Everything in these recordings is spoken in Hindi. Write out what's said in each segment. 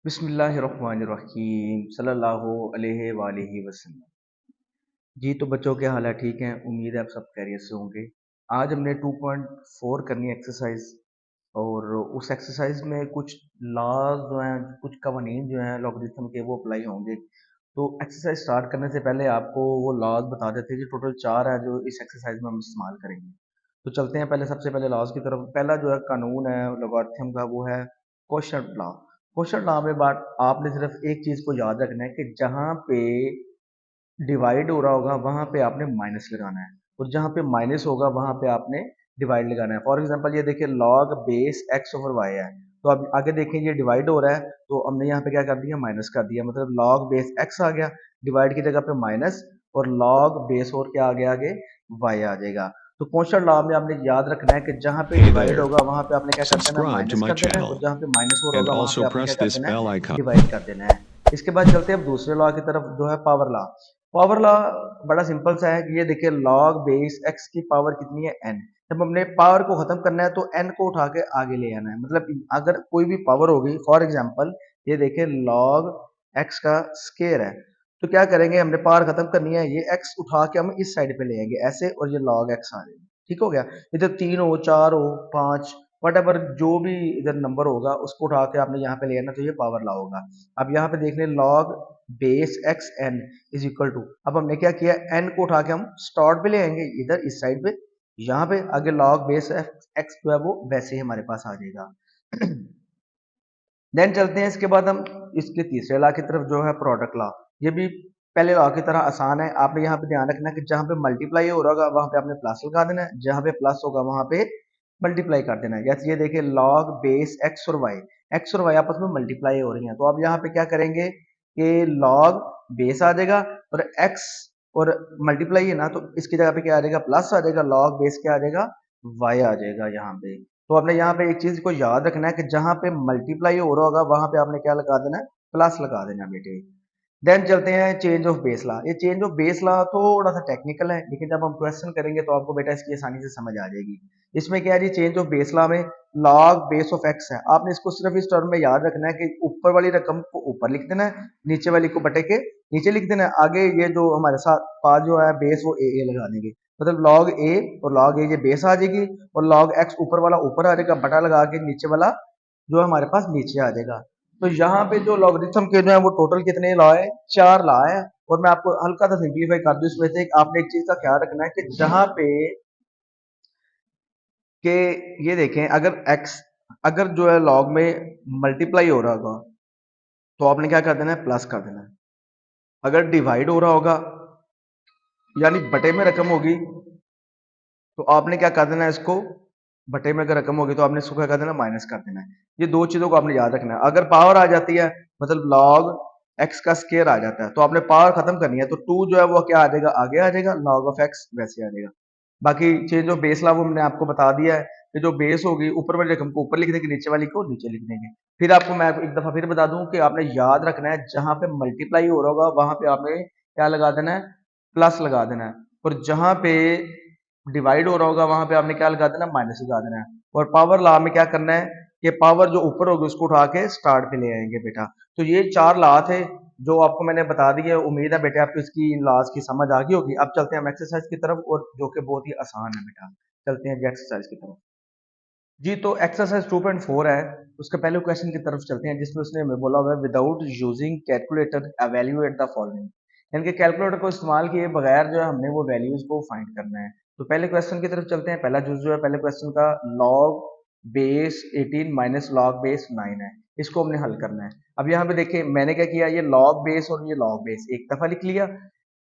बिस्मिल्लाहिर्रहमानिर्रहीम सल्लल्लाहु अलैहि वालैहि वसल्लम। जी तो बच्चों के हाल है ठीक हैं। उम्मीद है आप सब खैरियत से होंगे। आज हमने 2.4 करनी एक्सरसाइज और उस एक्सरसाइज में कुछ लॉज जो हैं, कुछ कवानीन जो हैं लॉगरिथम के, वो अप्लाई होंगे। तो एक्सरसाइज स्टार्ट करने से पहले आपको वो लॉज बता देते हैं। जी टोटल 4 है जो इस एक्सरसाइज में हम इस्तेमाल करेंगे। तो चलते हैं पहले, सबसे पहले लॉज की तरफ। पहला जो है कानून है लॉगरिथम का, वो है क्वोशंट लॉ। क्वोशंट लॉ में बात आपने सिर्फ एक चीज को याद रखना है कि जहां पे डिवाइड हो रहा होगा वहां पे आपने माइनस लगाना है, और जहां पे माइनस होगा वहां पे आपने डिवाइड लगाना है। फॉर एग्जांपल ये देखिए log base x over y है, तो अब आगे देखें ये डिवाइड हो रहा है, तो हमने यहाँ पे क्या कर दिया, माइनस कर दिया। मतलब लॉग बेस एक्स आ गया, डिवाइड की जगह पे माइनस, और लॉग बेस और क्या आ गया आगे, वाई आ जाएगा। तो कॉन्स्टेंट लॉ में आपने याद रखना है कि जहां पे Hey डिवाइड there. होगा वहां पे आपने क्या कर देना है, Subscribe to माइनस my कर देना है, और channel जहां पे माइनस और and होगा वहां पे also आपने क्या press कर this देना है, bell icon. डिवाइड कर देना है। इसके बाद चलते हैं अब दूसरे लॉ की तरफ, जो है पावर लॉ। पावर लॉ बड़ा सिंपल सा है कि ये देखिए लॉग बेस एक्स की पावर कितनी है, एन। जब हमने पावर को खत्म करना है तो एन को उठा के आगे ले आना है। मतलब अगर कोई भी पावर होगी, फॉर एग्जांपल ये देखिए लॉग एक्स का स्केयर है, तो क्या करेंगे, हमने पावर खत्म करनी है, ये एक्स उठा के हम इस साइड पे ले आएंगे ऐसे, और ये लॉग एक्स आ जाएगा। ठीक हो गया। इधर 3 हो, 4 हो, 5, वट जो भी इधर नंबर होगा उसको उठा के आपने यहाँ पे ले आना, तो ये पावर लॉ होगा। अब यहाँ पे देख लें log base x n is equal to, अब हमने क्या किया, एन को उठा के हम स्टार्ट पे ले आएंगे इधर इस साइड पे, यहाँ पे आगे लॉग बेस एक्स जो है वो वैसे ही हमारे पास आ जाएगा। देन चलते हैं इसके बाद हम इसके तीसरे लॉ की तरफ, जो है प्रोडक्ट लॉ। ये भी पहले लॉ की तरह आसान है। आपने यहाँ पे ध्यान रखना है कि जहाँ पे मल्टीप्लाई हो रहा होगा वहां पे आपने प्लस लगा देना है, जहाँ पे प्लस होगा वहां पे मल्टीप्लाई कर देना है। जैसे ये देखिए लॉग बेस एक्स और वाई आपस में मल्टीप्लाई हो रही हैं, तो अब यहाँ पे क्या करेंगे कि लॉग बेस आ जाएगा, और एक्स और मल्टीप्लाई है ना, तो इसकी जगह पे क्या आ जाएगा, प्लस आ जाएगा, लॉग बेस क्या आ जाएगा, वाई आ जाएगा यहाँ पे। तो आपने यहाँ पे एक चीज को याद रखना है कि जहां पे मल्टीप्लाई हो रहा होगा वहां पे आपने क्या लगा देना है, प्लस लगा देना है बेटे। देन चलते हैं चेंज ऑफ बेस लॉ। ये चेंज ऑफ बेस लॉ थोड़ा सा टेक्निकल है, लेकिन जब हम क्वेश्चन करेंगे तो आपको बेटा इसकी आसानी से समझ आ जाएगी। इसमें क्या है जी, चेंज ऑफ बेस लॉ में लॉग बेस ऑफ एक्स है, आपने इसको सिर्फ इस टर्म में याद रखना है कि ऊपर वाली रकम को ऊपर लिख देना है, नीचे वाली को बटे के नीचे लिख देना है। आगे ये जो हमारे साथ पास जो है बेस, वो ए लगा देंगे, मतलब लॉग ए, और लॉग ए ये बेस आ जाएगी, और लॉग एक्स ऊपर वाला ऊपर आ जाएगा, बटा लगा के नीचे वाला जो हमारे पास नीचे आ जाएगा। तो यहाँ पे जो लॉगरिथम के जो है वो टोटल कितने लॉ है, 4 लॉ है। और मैं आपको हल्का सा सिंप्लीफाई कर दूं इसमें से, आपने एक चीज का ख्याल रखना है कि जहां पे के ये देखें, अगर एक्स, अगर जो है लॉग में मल्टीप्लाई हो रहा होगा तो आपने क्या कर देना है, प्लस कर देना है। अगर डिवाइड हो रहा होगा यानी बटे में रकम होगी, तो आपने क्या कर देना है, इसको बटे में अगर रकम होगी तो आपने इसको क्या कर देना, माइनस कर देना है। ये दो चीजों को आपने याद रखना है। अगर पावर आ जाती है, मतलब लॉग एक्स का स्केयर आ जाता है, तो आपने पावर खत्म करनी है, तो 2 जो है वो क्या आ जाएगा, आगे आ जाएगा, लॉग ऑफ एक्स वैसे आ जाएगा। बाकी चेंज ऑफ बेस ला वो हमने आपको बता दिया है कि जो बेस होगी ऊपर वाली रकम को ऊपर लिख देंगे, नीचे वाली को नीचे लिख देंगे। फिर आपको मैं एक दफा फिर बता दूं कि आपने याद रखना है जहां पे मल्टीप्लाई हो रहा होगा वहां पे आपने क्या लगा देना है, प्लस लगा देना है, और जहां पे डिवाइड हो रहा होगा वहां पे आपने क्या लगा देना, माइनस लगा देना है। और पावर लॉ में क्या करना है कि पावर जो ऊपर होगी उसको उठा के स्टार्ट पे ले आएंगे बेटा। तो ये 4 लॉ थे जो आपको मैंने बता दिए। उम्मीद है बेटे आपको इसकी इन लॉज की समझ आ गई होगी। अब चलते हैं हम एक्सरसाइज की तरफ, और जो कि बहुत ही आसान है बेटा। चलते हैं जी एक्सरसाइज की तरफ। जी तो एक्सरसाइज 2.4 है, उसके पहले क्वेश्चन की तरफ चलते हैं, जिसमें उसने हमें बोला हुआ है without using calculator evaluate the following, यानी कि कैलकुलेटर को इस्तेमाल किए बगैर जो है हमने वो वैल्यूज को फाइंड करना है। तो पहले क्वेश्चन की तरफ चलते हैं। पहला जो है पहले क्वेश्चन का, log base 18 minus log base 9 है, इसको हमने हल करना है। अब यहाँ पे देखिए मैंने क्या किया, ये लॉग बेस और ये लॉग बेस एक दफा लिख लिया।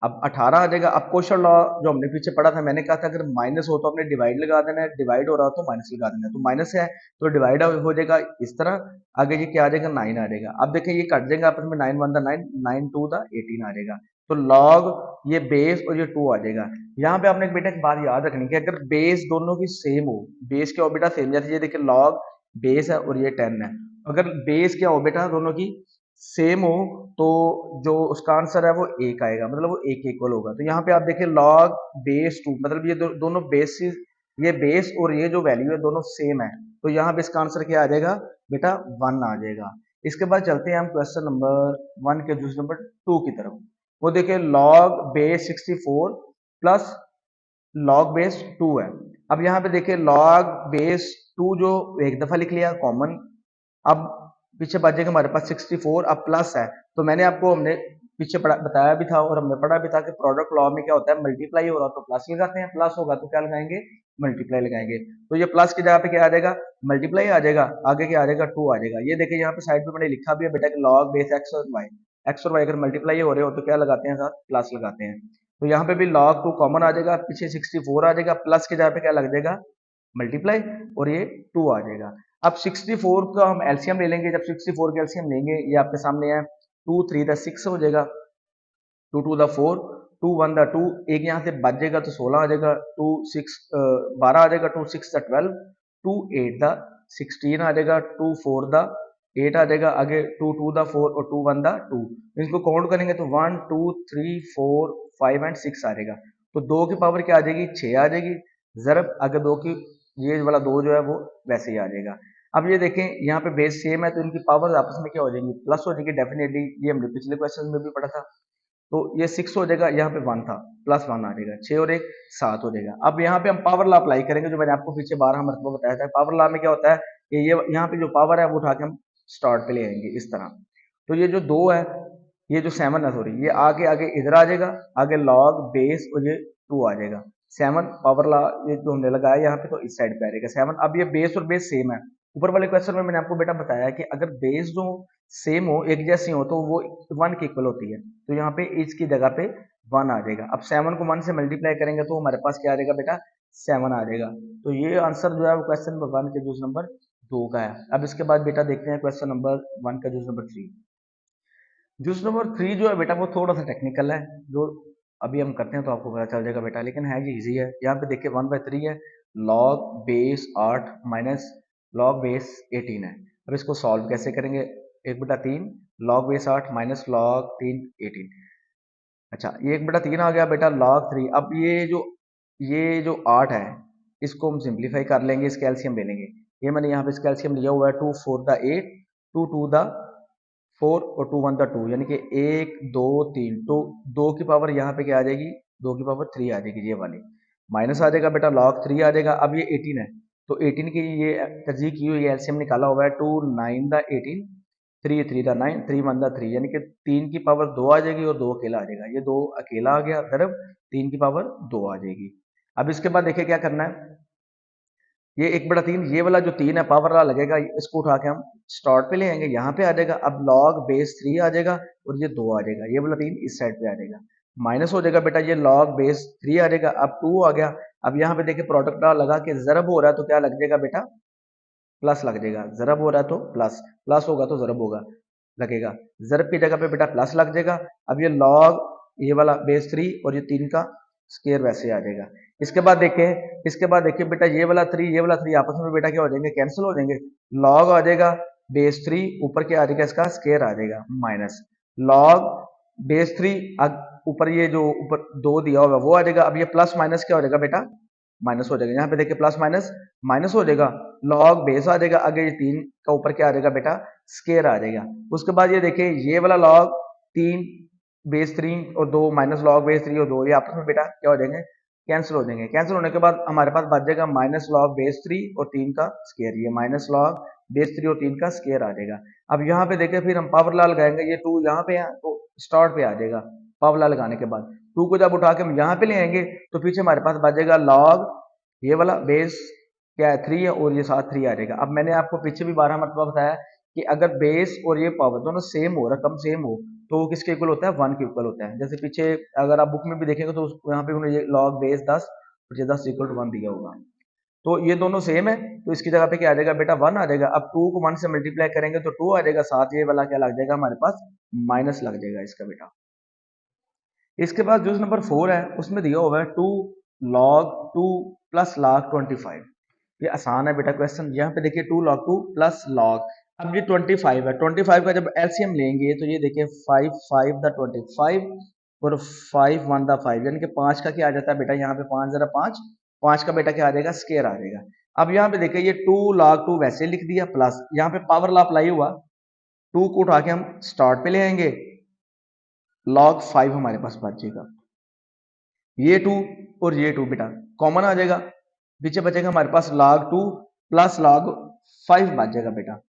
अब 18 आ जाएगा। अब क्वेश्चन लॉ जो हमने पीछे पढ़ा था, मैंने कहा था अगर माइनस हो तो हमने डिवाइड लगा देना है, डिवाइड हो रहा हो तो माइनस लगा देना है। तो माइनस है तो डिवाइड हो जाएगा इस तरह, आगे ये क्या आ जाएगा, 9 आ जाएगा। अब देखिए ये कट जाएगा आपस में, 9 1 द 9, 9 2 द 18 आ जाएगा। तो लॉग ये बेस और ये 2 आ जाएगा। यहाँ पे आपने एक बेटा एक बात याद रखनी है कि अगर बेस दोनों की सेम हो, बेस क्या हो बेटा, सेम। जैसे ये देखिए लॉग बेस है और ये 10 है, अगर बेस क्या हो बेटा दोनों की सेम हो, तो जो उसका आंसर है वो एक आएगा, मतलब वो एक इक्वल होगा। तो यहाँ पे आप देखिए लॉग बेस 2, मतलब ये दोनों बेसिस, ये बेस और ये जो वैल्यू है दोनों सेम है, तो यहाँ पे इसका आंसर क्या आ जाएगा बेटा, 1 आ जाएगा। इसके बाद चलते हैं हम क्वेश्चन नंबर 1 के जूस नंबर 2 की तरफ। वो देखिए log base 64 plus log base 2 है। अब यहाँ पे देखिए लॉग बेस 2 जो एक दफा लिख लिया कॉमन, अब पीछे बचेगा हमारे पास 64, अब प्लस है। तो मैंने आपको हमने पीछे बताया भी था और हमने पढ़ा भी था कि प्रोडक्ट लॉ में क्या होता है, मल्टीप्लाई हो रहा तो प्लस लगाते हैं, प्लस होगा तो क्या लगाएंगे, मल्टीप्लाई लगाएंगे। तो ये प्लस की जगह पे क्या आ जाएगा, मल्टीप्लाई आ जाएगा, आगे क्या आ जाएगा, 2 आ जाएगा। ये देखिए यहाँ पे साइड पे मैंने लिखा भी है बेटा कि लॉग बेस एक्स और वाई अगर मल्टीप्लाई हो रहे हो तो क्या लगाते हैं, साथ प्लस लगाते हैं। तो यहाँ पे भी log 2 कॉमन आ जाएगा, पीछे 64 आ जाएगा, प्लस की जगह पे क्या लग जाएगा, मल्टीप्लाई, और ये 2 आ जाएगा। अब 64 का हम एलसीएम ले लेंगे, जब 64 का एलसीएम लेंगे ये आपके सामने है, 2 3 द 6 हो जाएगा, 2 2 द 4, 2 1 द 2, एक यहाँ से बच जाएगा तो 16 आ जाएगा, 2 6 12 आ जाएगा, 2 6 द 12, 2 8 द 16 आ जाएगा, 2 4 द 8 आ जाएगा, आगे 2 2 द 4 और 2 1 द 2। इसको काउंट करेंगे तो 1 2 3 4 5 एंड 6 आ जाएगा। तो 2 की पावर क्या आ जाएगी, 6 आ जाएगी, जरब अगर 2 की ये वाला 2 जो है वो वैसे ही आ जाएगा। अब ये देखें यहाँ पे बेस सेम है तो इनकी पावर आपस में क्या हो जाएंगी, प्लस हो जाएगी डेफिनेटली, ये हमने पिछले क्वेश्चन में भी पढ़ा था। तो ये 6 हो जाएगा, यहाँ पे 1 था, प्लस 1 आ जाएगा, 6 और 1 7 हो जाएगा। अब यहाँ पे हम पावर लॉ अप्लाई करेंगे जो मैंने आपको पीछे 12 मरतबा बताया था। पावर लॉ में क्या होता है कि ये यहाँ पे जो पावर है वो उठा के हम स्टार्ट पे ले आएंगे इस तरह। तो ये जो 2 है, ये जो 7 है सॉरी, ये आगे आगे इधर आ जाएगा, आगे लॉग बेस और ये 2 आ जाएगा। 7 पावर लॉ ये जो हमने लगाया यहाँ पे तो इस साइड पे आ जाएगा 7। अब ये बेस और बेस सेम है। ऊपर वाले क्वेश्चन में मैंने आपको बेटा बताया कि अगर बेस जो सेम हो, एक जैसी हो, तो वो 1 की इक्वल होती है। तो यहाँ पे इसकी जगह पे 1 आ जाएगा। अब 7 को 1 से मल्टीप्लाई करेंगे तो हमारे पास क्या आ जाएगा बेटा, 7 आ जाएगा। तो ये आंसर जो है वो क्वेश्चन नंबर 1 के जूस नंबर 2 का है। अब इसके बाद बेटा देखते हैं क्वेश्चन नंबर 1 का जूस नंबर 3। जूस नंबर 3 जो है बेटा वो थोड़ा सा टेक्निकल है, जो अभी हम करते हैं तो आपको पता चल जाएगा बेटा, लेकिन है ये इजी है। यहाँ पे देखिए 1/3 है, log base 8 minus log base 18 है। अब इसको सॉल्व कैसे करेंगे, 1/3 लॉग बेस 8 माइनस लॉग 3 18। अच्छा ये 1/3 आ गया बेटा लॉग 3। अब ये जो 8 है इसको हम सिंप्लीफाई कर लेंगे, इसका एलसीएम ले लेंगे। ये मैंने यहाँ पे इसका एलसीएम लिया हुआ है, 2 4 द 8, 2 2 द 4 और 2 1 द 2, यानी कि 1 2 3। तो 2 की पावर यहाँ पे क्या आ जाएगी, 2 की पावर 3 आ जाएगी, ये वाली माइनस आ जाएगा बेटा, लॉग 3 आ जाएगा। अब ये 18 है तो 18 की ये तरजीह की हुई है, एलसीएम निकाला हुआ है, 2 9 द 18, 3 3 द 9, 3 1 द 3, यानी कि 3 की पावर 2 आ जाएगी और 2 अकेला आ जाएगा। ये 2 अकेला आ गया, दरब 3 की पावर 2 आ जाएगी। अब इसके बाद देखिए क्या करना है, ये 1/3 ये वाला जो 3 है पावर वाला लगेगा, इसको उठा के हम स्टार्ट पे ले आएंगे, यहाँ पे आ जाएगा। अब लॉग बेस 3 आ जाएगा और ये 2 आ जाएगा, ये वाला 3 इस साइड पे आ जाएगा, माइनस हो जाएगा बेटा, ये लॉग बेस 3 आ जाएगा, अब 2 आ गया। अब यहाँ पे देखिए प्रोडक्ट लगा के जरब हो रहा है तो क्या लग जाएगा बेटा, प्लस लग जाएगा, जरब हो रहा है तो प्लस, प्लस होगा तो जरब होगा लगेगा, जरब की जगह पे बेटा प्लस लग जाएगा। अब ये लॉग ये वाला बेस 3 और ये 3 का स्केयर वैसे आ जाएगा। इसके बाद देखिए बेटा ये वाला 3 ये वाला 3 आपस में बेटा क्या हो जाएंगे, कैंसिल हो जाएंगे। लॉग आ जाएगा बेस 3, ऊपर क्या आ जाएगा, इसका स्केयर आ जाएगा, माइनस लॉग बेस 3, ऊपर ये जो ऊपर 2 दिया होगा वो आ जाएगा। अब ये प्लस माइनस क्या हो जाएगा बेटा, माइनस हो जाएगा। यहाँ पे देखिए प्लस माइनस माइनस हो जाएगा, लॉग बेस आ जाएगा, आगे ये 3 का ऊपर क्या आ जाएगा बेटा, स्केयर आ जाएगा। उसके बाद ये देखिए ये वाला लॉग 3 बेस 3 और 2 माइनस लॉग बेस 3 और 2, ये आपस में बेटा क्या हो जाएंगे, कैंसिल हो जाएंगे। कैंसिल होने के बाद हमारे पास बच जाएगा माइनस लॉग बेस 3 और 3 का स्केयर, ये माइनस लॉग बेस 3 और 3 का स्केयर आ जाएगा। अब यहाँ पे देखिए फिर हम पावर लॉ लगाएंगे, ये 2 यहाँ पे है तो स्टार्ट पे आ जाएगा। पावर लॉ लगाने के बाद 2 को जब उठा के हम यहाँ पे ले आएंगे तो पीछे हमारे पास बच जाएगा लॉग ये वाला बेस क्या है 3 है और ये साथ 3 आ जाएगा। अब मैंने आपको पीछे भी 12 मरतबा बताया कि अगर बेस और ये पावर दोनों सेम हो, रकम सेम हो, तो वो किसके इक्वल होता है, 1 के इक्वल होता है। जैसे पीछे अगर आप बुक में भी देखेंगे तो यहाँ पे उन्होंने ये लॉग बेस 10 और ये 10 इक्वल टू 1 दिया होगा, तो ये दोनों सेम है तो इसकी जगह पे क्या आ जाएगा बेटा, 1 आ जाएगा। अब 2 को 1 से मल्टीप्लाई करेंगे तो 2 आ जाएगा, साथ ये वाला क्या लग जाएगा हमारे पास, माइनस लग जाएगा इसका बेटा। इसके बाद जो नंबर 4 है उसमें दिया हुआ है 2 log 2 प्लस log 25। ये आसान है बेटा क्वेश्चन। यहाँ पे देखिए 2 log 2 प्लस log, अब ये 25 है, 25 का जब एलसीएम लेंगे तो ये देखिए 5 5 द 25 और 5 1 द 5, यानी कि 5 का क्या आ जाता है बेटा, यहाँ पे 5 जरा 5, 5 का बेटा क्या आ जाएगा, स्केयर आ जाएगा। अब यहाँ पे देखिए ये 2 log 2 वैसे लिख दिया, प्लस यहाँ पे पावर लॉ अप्लाई हुआ, 2 को उठा के हम स्टार्ट पे ले आएंगे, log 5 हमारे पास बचेगा। ये 2 और ये 2 बेटा कॉमन आ जाएगा, पीछे बचेगा हमारे पास log 2 प्लस log 5 बच जाएगा बेटा।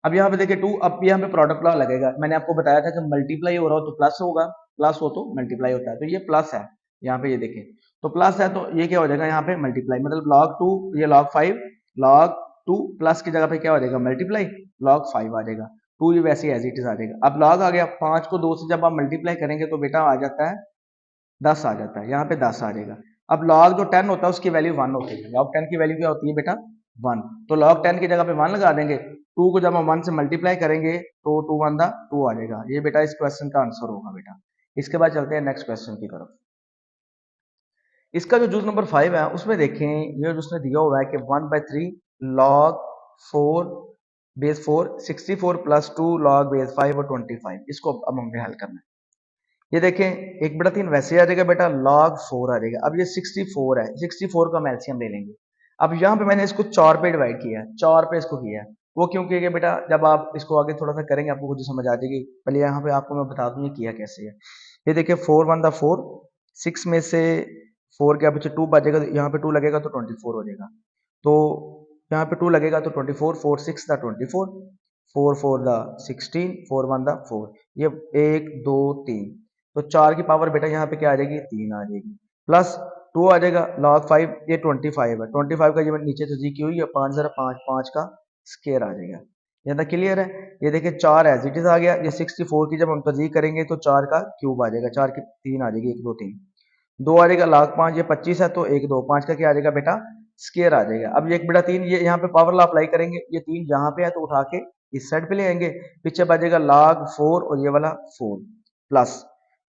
अब यहाँ पे देखिए 2, अब यहाँ पे प्रोडक्ट लॉ लगेगा। मैंने आपको बताया था कि मल्टीप्लाई हो रहा हो तो प्लस होगा, प्लस हो तो मल्टीप्लाई होता है, तो ये प्लस है। यहाँ पे ये देखें तो प्लस है, तो ये क्या हो जाएगा यहाँ पे मल्टीप्लाई, मतलब log 2 ये log 5, log 2 प्लस की जगह पे क्या हो जाएगा मल्टीप्लाई, log 5 आ जाएगा। 2 ये वैसे एज इट इज आ जाएगा। अब log आ गया, 5 को 2 से जब आप मल्टीप्लाई करेंगे तो बेटा आ जाता है 10 आ जाता है, यहाँ पे 10 आ जाएगा। अब log जो 10 होता है उसकी वैल्यू 1 होती है, log 10 की वैल्यू क्या होती है बेटा 1, तो log 10 की जगह पे 1 लगा देंगे। 2 को जब हम 1 से मल्टीप्लाई करेंगे तो 2 1 दा 2 आ जाएगा। ये बेटा इस क्वेश्चन का आंसर होगा बेटा। इसके बाद चलते हैं नेक्स्ट क्वेश्चन की तरफ। इसका जो जूस नंबर 5 है उसमें देखें ये जो उसने दिया हुआ है कि 1/3 log 4 base 4 64 plus 2 log base 5 और 25, इसको अब हमें हल करना है। ये देखें 1/3 वैसे आ जाएगा बेटा, log 4 आ जाएगा। अब ये 64 है, 64 का हम एलसीएम ले लेंगे। अब यहाँ पे मैंने इसको 4 पे डिवाइड किया है, 4 पे इसको किया है। वो क्यों किया गया बेटा, जब आप इसको आगे थोड़ा सा करेंगे आपको खुद समझ आ जाएगी। पहले यहाँ पे आपको मैं बता दूं ये किया कैसे है। ये देखिए 4 1 दा 4, 6 में से 4 के पीछे 2 बचेगा, तो यहाँ पे 2 लगेगा तो 24 हो जाएगा। तो यहाँ पे 2 लगेगा तो 24, 4 6 दा 24, 4 4 दा 16, 4 1 दा 4, ये 1 2 3, तो 4 की पावर बेटा यहाँ पे क्या आ जाएगी 3 आ जाएगी, प्लस 2 आ जाएगा log 5, ये 25 है, 25 का ये मैंने नीचे तजी की हुई है, 5 जरा 5 5 का स्केयर आ जाएगा। यहाँ तक क्लियर है। ये देखिए 4 एज इट इज आ गया, ये 64 की जब हम तजी करेंगे तो 4 का क्यूब आ जाएगा, 4 की 3 आ जाएगी, 1 2 3, 2 आ जाएगा log 5, ये 25 है तो 1 2 5 का क्या आ जाएगा बेटा स्केयर आ जाएगा। अब ये 1/3 ये यहाँ पे पावर लॉ अप्लाई करेंगे, ये 3 यहाँ पे है तो उठा के इस साइड पे ले आएंगे, पीछे बचेगा log 4 और ये वाला 4 प्लस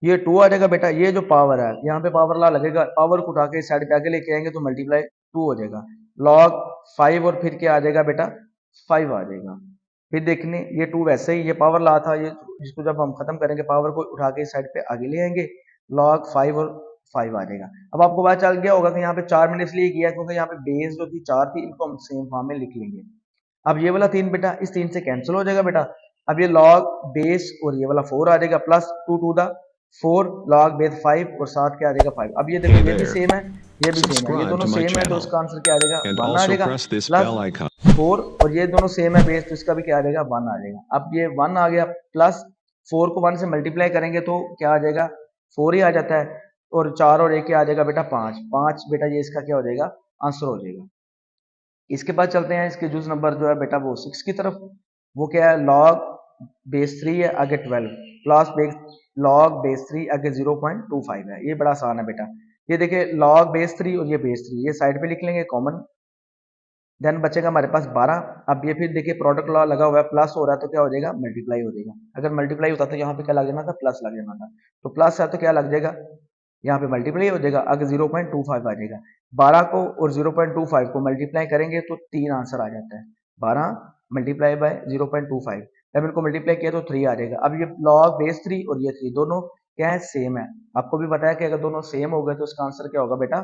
ये 2 आ जाएगा बेटा। ये जो पावर है यहाँ पे पावर लॉ लगेगा, पावर को उठा के इस साइड पे आगे लेके आएंगे तो मल्टीप्लाई 2 हो जाएगा, log 5 और फिर क्या आ जाएगा बेटा 5 आ जाएगा। फिर देखने ये 2 वैसे ही ये पावर लॉ था, ये जिसको जब हम खत्म करेंगे पावर को उठा के इस साइड पे आगे ले आएंगे, log 5 और 5 आ जाएगा। अब आपको पता चल गया होगा कि यहाँ पे 4 मैंने इसलिए किया क्योंकि यहाँ पे बेस जो थी 4 थी, इनको हम सेम फॉर्म में लिख लेंगे। अब ये वाला 3 बेटा इस 3 से कैंसिल हो जाएगा बेटा। अब ये log बेस और ये वाला 4 आ जाएगा, प्लस 2 टू दा 4 log बेस 5 और साथ क्या आ जाएगा 5। अब ये देखो ये भी सेम है, ये भी सेम है, ये दोनों सेम है तो इसका आंसर क्या आ जाएगा 1 आ जाएगा, प्लस 4 और ये दोनों सेम है बेस तो इसका भी क्या आ जाएगा 1 आ जाएगा। अब ये 1 आ गया, प्लस 4 को 1 से मल्टीप्लाई करेंगे तो क्या आ जाएगा 4 ही आ जाता है, और 4 और 1 क्या आ जाएगा बेटा 5 5 बेटा, ये इसका क्या हो जाएगा आंसर हो जाएगा। इसके बाद चलते हैं इसके जूस नंबर जो है बेटा वो 6 की तरफ। वो क्या है log बेस 3 है आगे 12 प्लस बेस log बेस 3 आगे 0.25 है। ये बड़ा आसान है बेटा। ये देखिए log बेस 3 और ये बेस 3 ये साइड पे लिख लेंगे कॉमन, देन बचेगा हमारे पास 12। अब ये फिर देखिए प्रोडक्ट लॉ लगा हुआ है, प्लस हो रहा है तो क्या हो जाएगा मल्टीप्लाई हो जाएगा। अगर मल्टीप्लाई होता तो यहाँ पे क्या लग जाना था प्लस लग जाना था, तो प्लस है तो क्या लग जाएगा यहाँ पे मल्टीप्लाई हो जाएगा, आगे 0.25 आ जाएगा। 12 को और 0.25 को मल्टीप्लाई करेंगे तो 3 आंसर आ जाता है, 12 मल्टीप्लाई बाय 0.25, जब इनको मल्टीप्लाई किया तो 3 आ जाएगा। अब ये log बेस 3 और ये 3 दोनों क्या है सेम है, आपको भी बताया कि अगर दोनों सेम हो गए तो इसका आंसर क्या होगा बेटा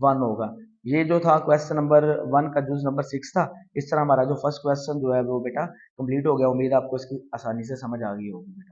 1 होगा। ये जो था क्वेश्चन नंबर 1 का जूस नंबर 6 था। इस तरह हमारा जो फर्स्ट क्वेश्चन जो है वो बेटा कंप्लीट हो गया। उम्मीद है आपको इसकी आसानी से समझ आ गई होगी बेटा।